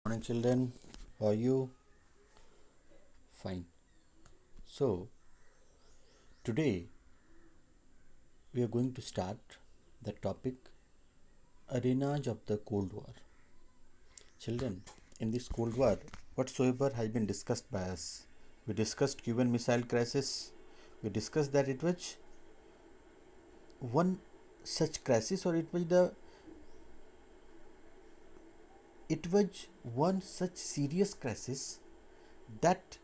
Morning, children. How are you? Fine. So, today we are going to start the topic Arenas of the Cold War. Children, in this Cold War, whatsoever has been discussed by us, we discussed Cuban Missile Crisis. We discussed that it was one such crisis, or it was one such serious crisis that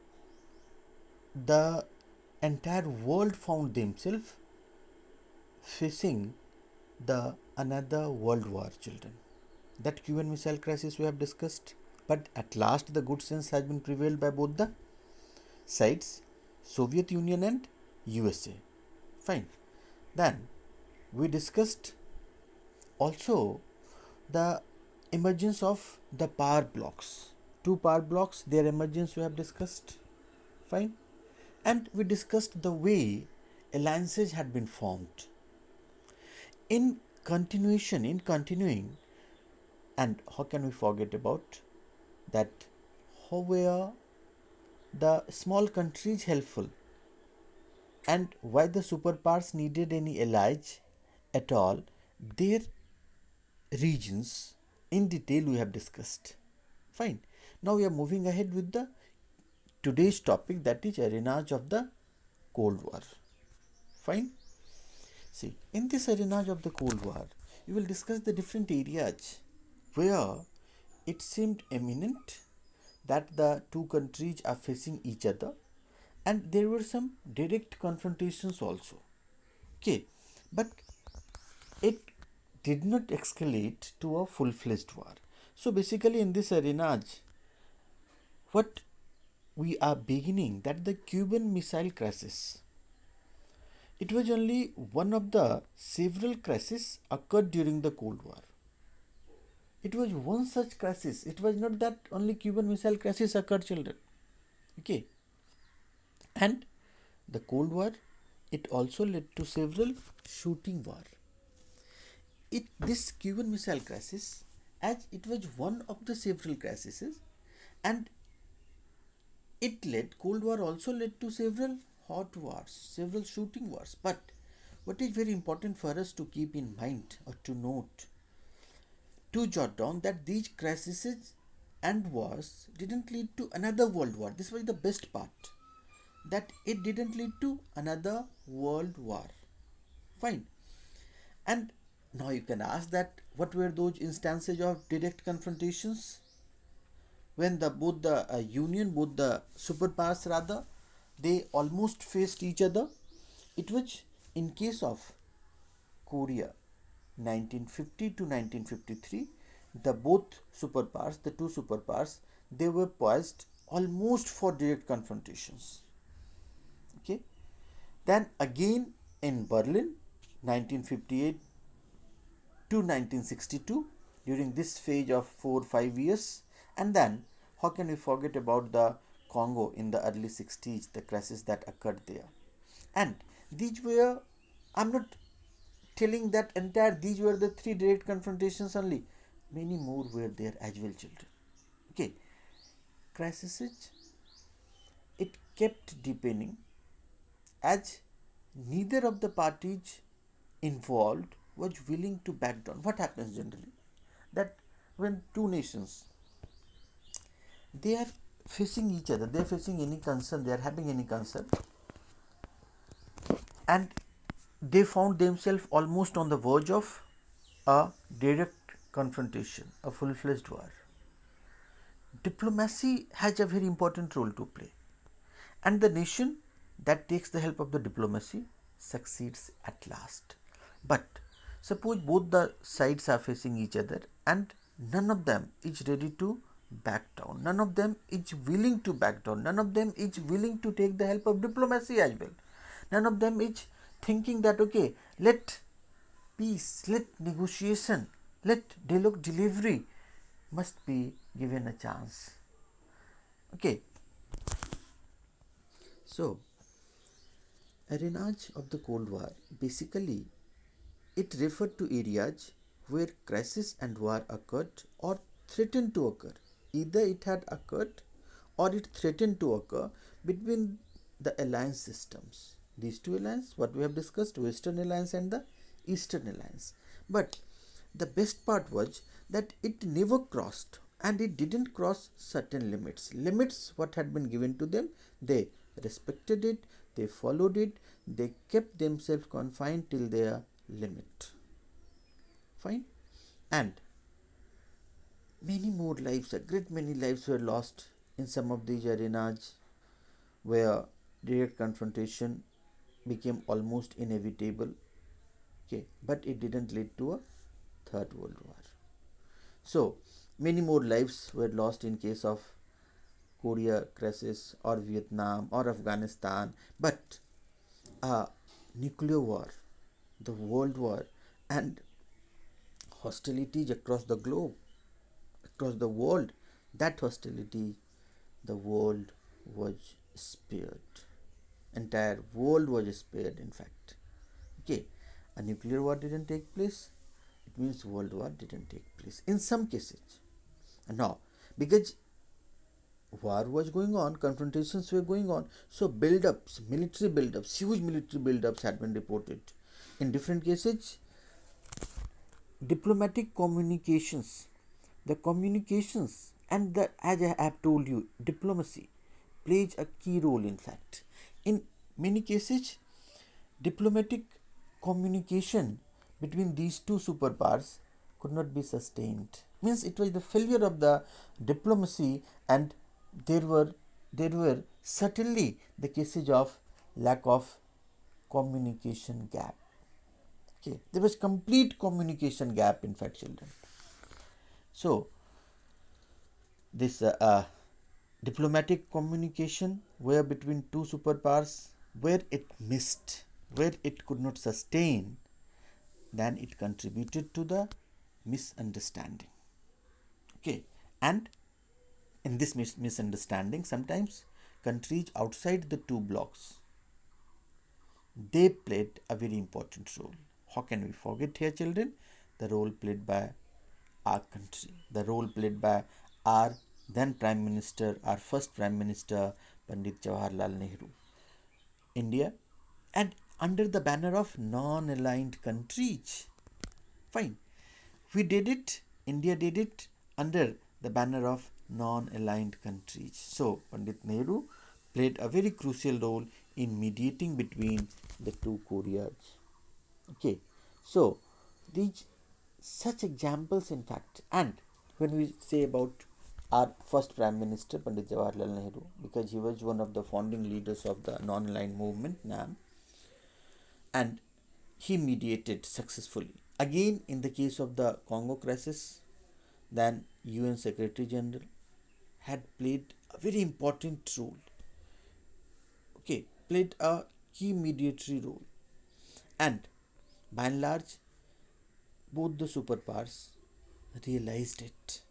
the entire world found themselves facing the another world war, children. That Cuban Missile Crisis we have discussed, but at last the good sense has been prevailed by both the sides, Soviet Union and USA. Fine. Then we discussed also the emergence of the power blocks. Two power blocks, their emergence we have discussed. Fine. And we discussed the way alliances had been formed. In continuing, and how can we forget about that? How were the small countries helpful, and why the superpowers needed any allies at all? Their regions in detail we have discussed. Fine. Now we are moving ahead with the today's topic, that is arenas of the Cold War. Fine. See, in this arenas of the Cold War, we will discuss the different areas where it seemed imminent that the two countries are facing each other, and there were some direct confrontations also. Okay, but it did not escalate to a full-fledged war. So basically in this arenas, what we are beginning, that the Cuban Missile Crisis, it was only one of the several crises occurred during the Cold War. It was one such crisis. It was not that only Cuban Missile Crisis occurred, children. Okay. And the Cold War, it also led to several shooting war. This Cuban Missile Crisis, as it was one of the several crises, and Cold War also led to several hot wars, several shooting wars. But what is very important for us to keep in mind or to note, to jot down, that these crises and wars didn't lead to another world war. This was the best part, that it didn't lead to another world war. Fine. And now you can ask that what were those instances of direct confrontations when both the superpowers rather, they almost faced each other. It was in case of Korea, 1950 to 1953. The two superpowers, they were poised almost for direct confrontations. Okay. Then again in Berlin, 1958 to 1962, during this phase of 4 5 years. And then how can we forget about the Congo in the early 60s, the crisis that occurred there? And these were, I'm not telling that entire, these were the three direct confrontations only. Many more were there as well, children. Okay. Crises, it kept deepening as neither of the parties involved was willing to back down. What happens generally? That when two nations, they are facing each other, they are facing any concern, they are having any concern, and they found themselves almost on the verge of a direct confrontation, a full-fledged war. Diplomacy has a very important role to play, and the nation that takes the help of the diplomacy succeeds at last. But suppose both the sides are facing each other and none of them is ready to back down, none of them is willing to back down, none of them is willing to take the help of diplomacy as well, none of them is thinking that okay, let peace, let negotiation, let dialogue delivery must be given a chance. Okay. So arenas of the Cold War, basically it referred to areas where crisis and war occurred or threatened to occur. either it had occurred or it threatened to occur between the alliance systems. These two alliances, what we have discussed, Western Alliance and the Eastern Alliance. But the best part was that it never crossed, and it didn't cross certain limits. Limits what had been given to them, they respected it, they followed it, they kept themselves confined till their limit. Fine. And many more lives, a great many lives were lost in some of these arenas where direct confrontation became almost inevitable. Okay, but it didn't lead to a third world war. So many more lives were lost in case of Korea crisis or Vietnam or Afghanistan, but a nuclear war, the world war, and hostilities across the globe, across the world, that hostility, the world was spared. Entire world was spared, in fact. Okay, a nuclear war didn't take place, it means world war didn't take place in some cases. Now, because war was going on, confrontations were going on, so build-ups, military build-ups, huge military build-ups had been reported. In different cases, diplomatic communications, the communications and the, as I have told you, diplomacy plays a key role, in fact. In many cases, diplomatic communication between these two superpowers could not be sustained. Means it was the failure of the diplomacy, and there were certainly the cases of lack of communication gap. Okay, there was complete communication gap, in fact, children. So this diplomatic communication where between two superpowers, where it missed, where it could not sustain, then it contributed to the misunderstanding. Okay, and in this misunderstanding, sometimes countries outside the two blocks, they played a very important role. How can we forget here, children? The role played by our country, the role played by our then Prime Minister, our first Prime Minister, Pandit Jawaharlal Nehru. India, and under the banner of non-aligned countries. Fine. We did it, India did it under the banner of non-aligned countries. So, Pandit Nehru played a very crucial role in mediating between the two Koreas. Okay, so these such examples, in fact, and when we say about our first Prime Minister, Pandit Jawaharlal Nehru, because he was one of the founding leaders of the non-aligned movement, NAM, and he mediated successfully. Again, in the case of the Congo crisis, then UN Secretary General had played a very important role. Okay, played a key mediatory role, and by and large, both the superpowers realized it.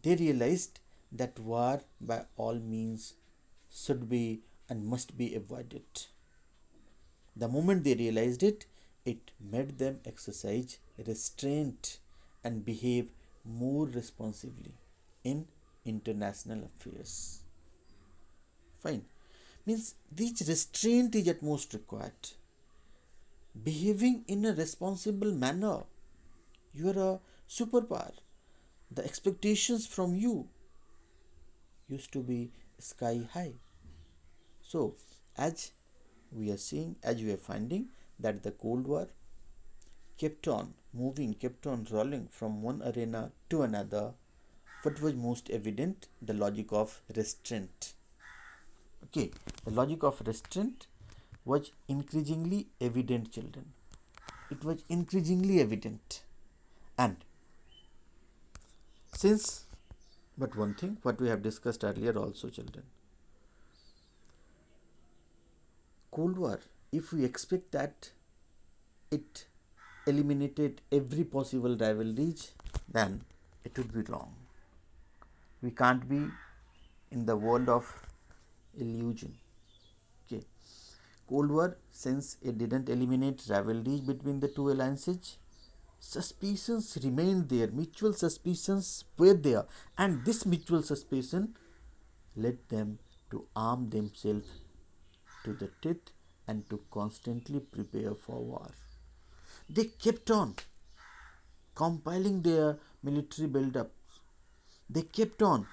They realized that war by all means should be and must be avoided. The moment they realized it, it made them exercise restraint and behave more responsibly in international affairs. Fine. Means this restraint is at most required. Behaving in a responsible manner. You are a superpower. The expectations from you used to be sky high. So, as we are seeing, as we are finding, that the Cold War kept on moving, kept on rolling from one arena to another. What was most evident? The logic of restraint. Okay, the logic of restraint was increasingly evident, children. It was increasingly evident. And since, but one thing, what we have discussed earlier also, children, Cold War, if we expect that it eliminated every possible rivalries, then it would be wrong. We can't be in the world of illusion. Okay, Cold War, since it didn't eliminate rivalries between the two alliances, suspicions remained there, mutual suspicions were there, and this mutual suspicion led them to arm themselves to the teeth and to constantly prepare for war. They kept on compiling their military build-ups. They kept on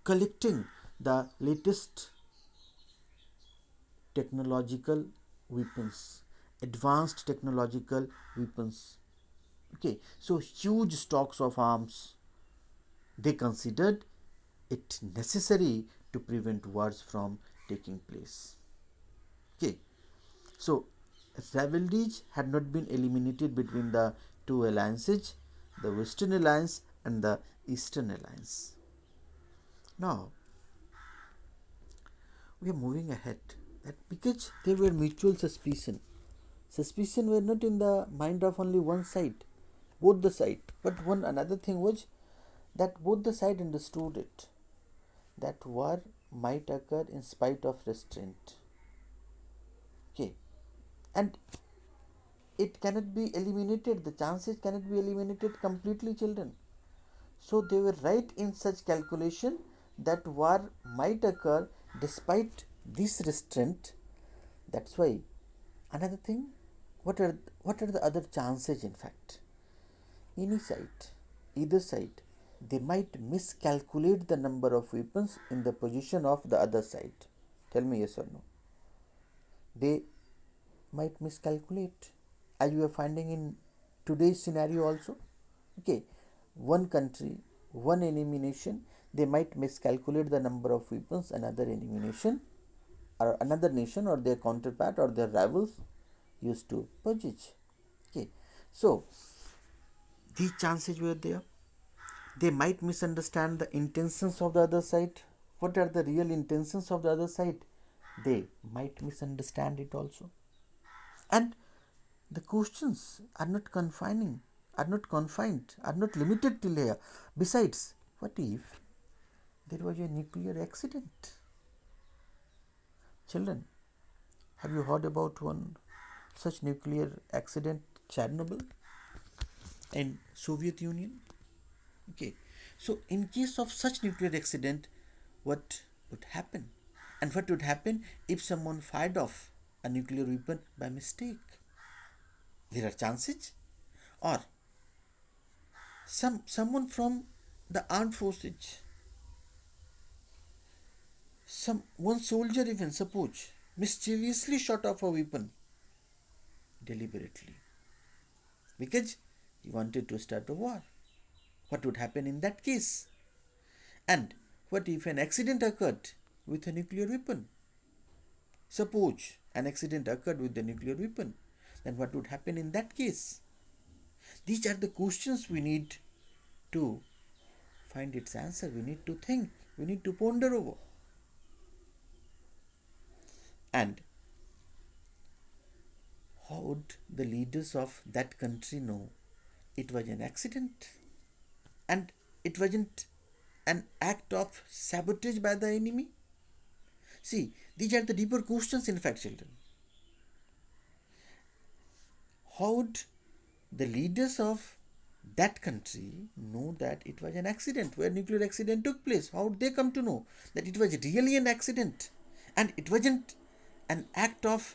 collecting the latest technological weapons, advanced technological weapons. Okay, so huge stocks of arms. They considered it necessary to prevent wars from taking place. Okay, so rivalries had not been eliminated between the two alliances, the Western Alliance and the Eastern Alliance. Now we are moving ahead. That because there were mutual suspicion. Suspicion were not in the mind of only one side, both the side. But one another thing was that both the side understood it, that war might occur in spite of restraint. Okay, and it cannot be eliminated. The chances cannot be eliminated completely, children. So they were right in such calculation that war might occur despite this restraint. That's why another thing, what are the other chances in fact? Any side, either side, they might miscalculate the number of weapons in the position of the other side. Tell me yes or no. They might miscalculate, as you are finding in today's scenario also. Okay, one country, one enemy nation, they might miscalculate the number of weapons another enemy nation or another nation or their counterpart or their rivals used to possess. Okay, so these chances were there. They might misunderstand the intentions of the other side. What are the real intentions of the other side? They might misunderstand it also. And the questions are not confining, are not confined, are not limited till here. Besides, what if there was a nuclear accident? Children, have you heard about one such nuclear accident, Chernobyl in Soviet Union? Okay, so in case of such nuclear accident, what would happen? And what would happen if someone fired off a nuclear weapon by mistake? There are chances, or someone from the armed forces, some one soldier even suppose mischievously shot off a weapon deliberately because he wanted to start a war. What would happen in that case? And what if an accident occurred with a nuclear weapon? Suppose an accident occurred with the nuclear weapon, then what would happen in that case? These are the questions we need to find its answer. We need to think, we need to ponder over. And how would the leaders of that country know it was an accident and it wasn't an act of sabotage by the enemy? See, these are the deeper questions, in fact, children. How would the leaders of that country know that it was an accident where nuclear accident took place? How would they come to know that it was really an accident and it wasn't an act of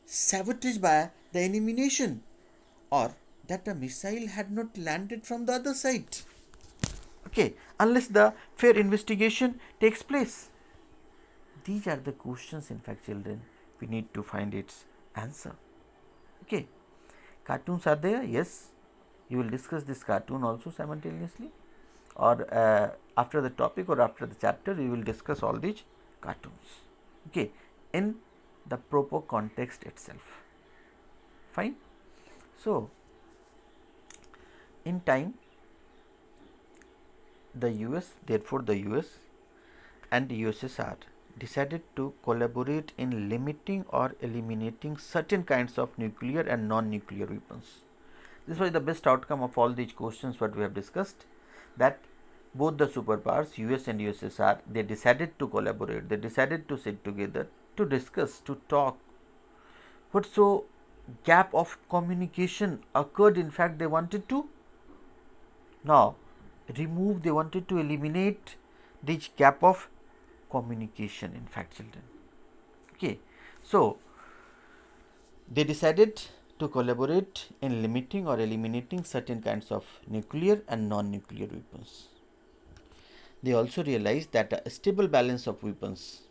sabotage by the enemy nation, or that a missile had not landed from the other side? Okay, unless the fair investigation takes place. These are the questions, in fact, children, we need to find its answer. Okay, cartoons are there, yes. You will discuss this cartoon also simultaneously, or after the topic or after the chapter, you will discuss all these cartoons. Okay, in the proper context itself. Fine. So, in time, the US, therefore, the US and USSR decided to collaborate in limiting or eliminating certain kinds of nuclear and non-nuclear weapons. This was the best outcome of all these questions what we have discussed, that both the superpowers US and USSR, they decided to collaborate, they decided to sit together to discuss, to talk. What so gap of communication occurred. In fact, they wanted to now remove, they wanted to eliminate this gap of communication, in fact, children. Okay. So, they decided to collaborate in limiting or eliminating certain kinds of nuclear and non-nuclear weapons. They also realized that a stable balance of weapons,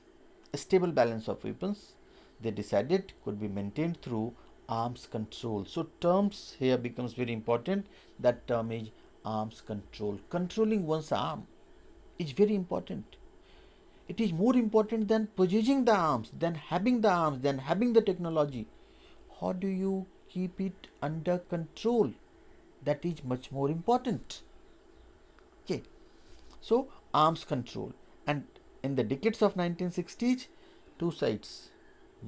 they decided could be maintained through arms control. So terms here becomes very important. That term is arms control. Controlling one's arm is very important. It is more important than possessing the arms, than having the arms, than having the technology. How do you keep it under control? That is much more important. Okay. So arms control, and in the decades of 1960s, two sides,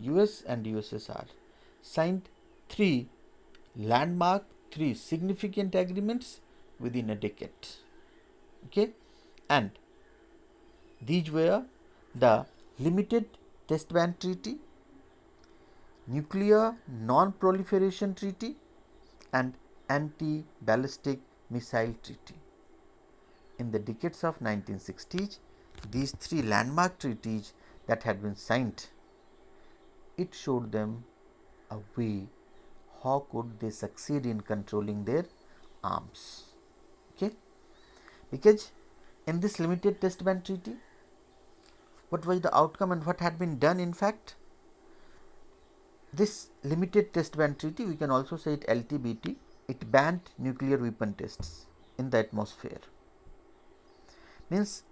US and USSR, signed three landmark, three significant agreements within a decade. Okay, and these were the Limited Test Ban Treaty, Nuclear Non-Proliferation Treaty, and Anti-Ballistic Missile Treaty. In the decades of 1960s, these three landmark treaties that had been signed, it showed them a way how could they succeed in controlling their arms. Okay, because in this limited test ban treaty, what was the outcome and what had been done? In fact, this limited test ban treaty, we can also say it LTBT, it banned nuclear weapon tests in the atmosphere. Means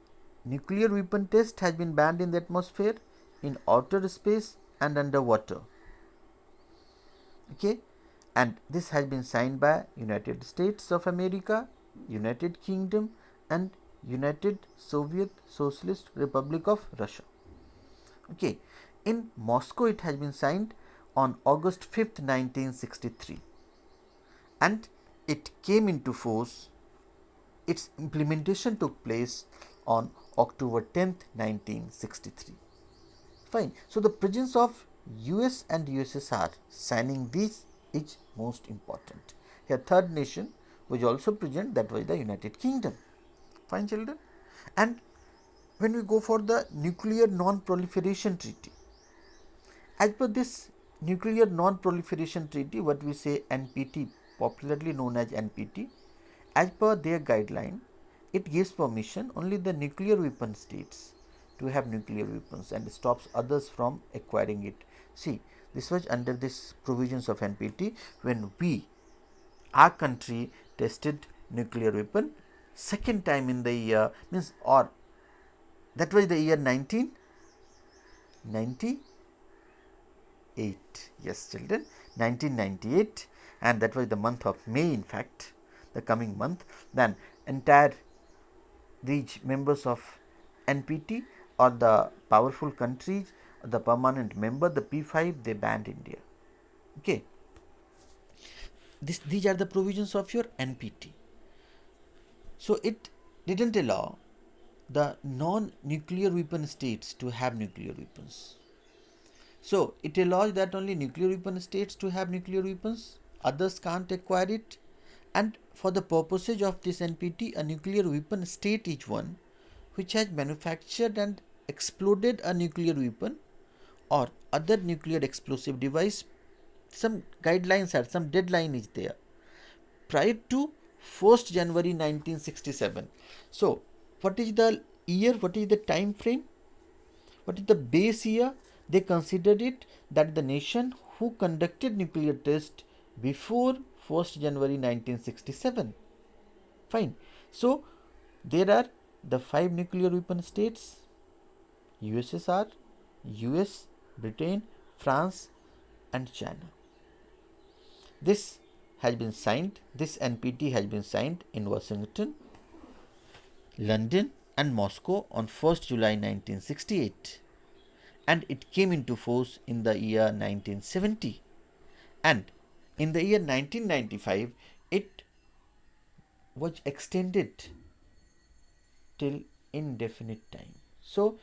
nuclear weapon test has been banned in the atmosphere, in outer space and underwater. Okay, and this has been signed by United States of America, United Kingdom, and United Soviet Socialist Republic of Russia. Okay, in Moscow it has been signed on August 5th, 1963, and it came into force. Its implementation took place on October 10th, 1963. Fine. So the presence of US and USSR signing this is most important. A third nation was also present, that was the United Kingdom. Fine, children. And when we go for the Nuclear Non-Proliferation Treaty, as per this Nuclear Non-Proliferation Treaty, what we say NPT, popularly known as NPT, as per their guideline, it gives permission only the nuclear weapon states to have nuclear weapons and stops others from acquiring it. See, this was under this provisions of NPT when our country tested nuclear weapon second time in the year, means, or that was the year 1998. Yes, children, 1998, and that was the month of May, in fact, the coming month. Then entire these members of NPT or the powerful countries, the permanent member, the P5, they banned India. Okay. These are the provisions of your NPT. So it didn't allow the non-nuclear weapon states to have nuclear weapons. So it allows that only nuclear weapon states to have nuclear weapons, others can't acquire it, and for the purposes of this NPT, a nuclear weapon state is one which has manufactured and exploded a nuclear weapon or other nuclear explosive device. Some guidelines are, some deadline is there prior to 1st January 1967. So what is the year, what is the time frame, what is the base year? They considered it that the nation who conducted nuclear test before 1st January 1967. Fine. So there are the 5 nuclear weapon states: USSR, US, Britain, France, and China. This has been signed, this NPT has been signed in Washington, London, and Moscow on 1st July 1968, and it came into force in the year 1970, and in the year 1995 it was extended till indefinite time. So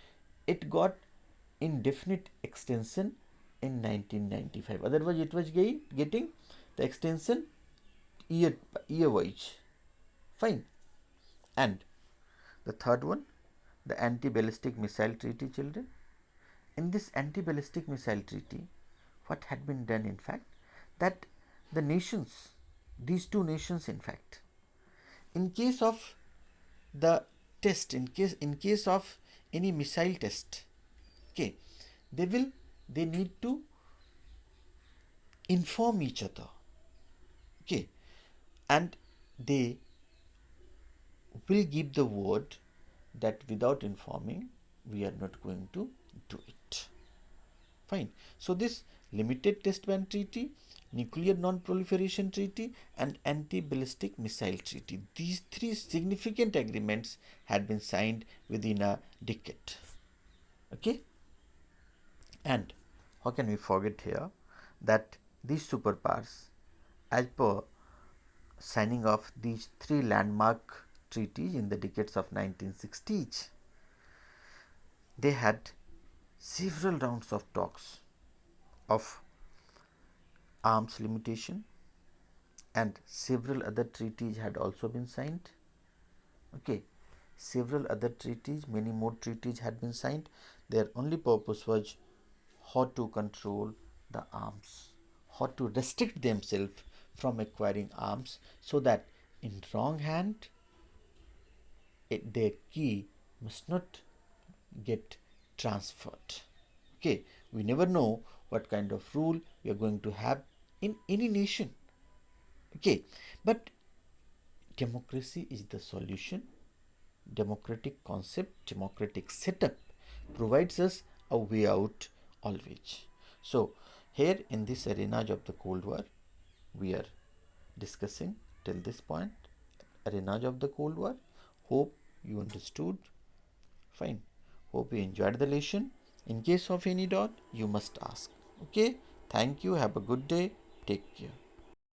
it got indefinite extension in 1995. Otherwise, it was getting the extension year wise. Fine. And the third one, the anti-ballistic missile treaty, children. In this anti-ballistic missile treaty, what had been done, in fact, that the nations, these two nations, in fact, in case of the test, in case of any missile test, okay, they need to inform each other, okay, and they will give the word that without informing we are not going to do it. Fine. So this limited test ban treaty, nuclear non-proliferation treaty, and anti-ballistic missile treaty, these three significant agreements had been signed within a decade. Okay. And how can we forget here that these superpowers, as per signing of these three landmark treaties in the decades of 1960s, they had several rounds of talks of arms limitation, and several other treaties had also been signed. Okay, several other treaties, many more treaties had been signed. Their only purpose was how to control the arms, how to restrict themselves from acquiring arms, so that in wrong hand their key must not get transferred. Okay, we never know what kind of rule we are going to have in any nation. Okay, but democracy is the solution. Democratic concept, democratic setup provides us a way out always. So here in this arena of the Cold War, we are discussing till this point arenas of the Cold War. Hope you understood. Fine. Hope you enjoyed the lesson. In case of any doubt, you must ask. Okay. Thank you. Have a good day. Take care.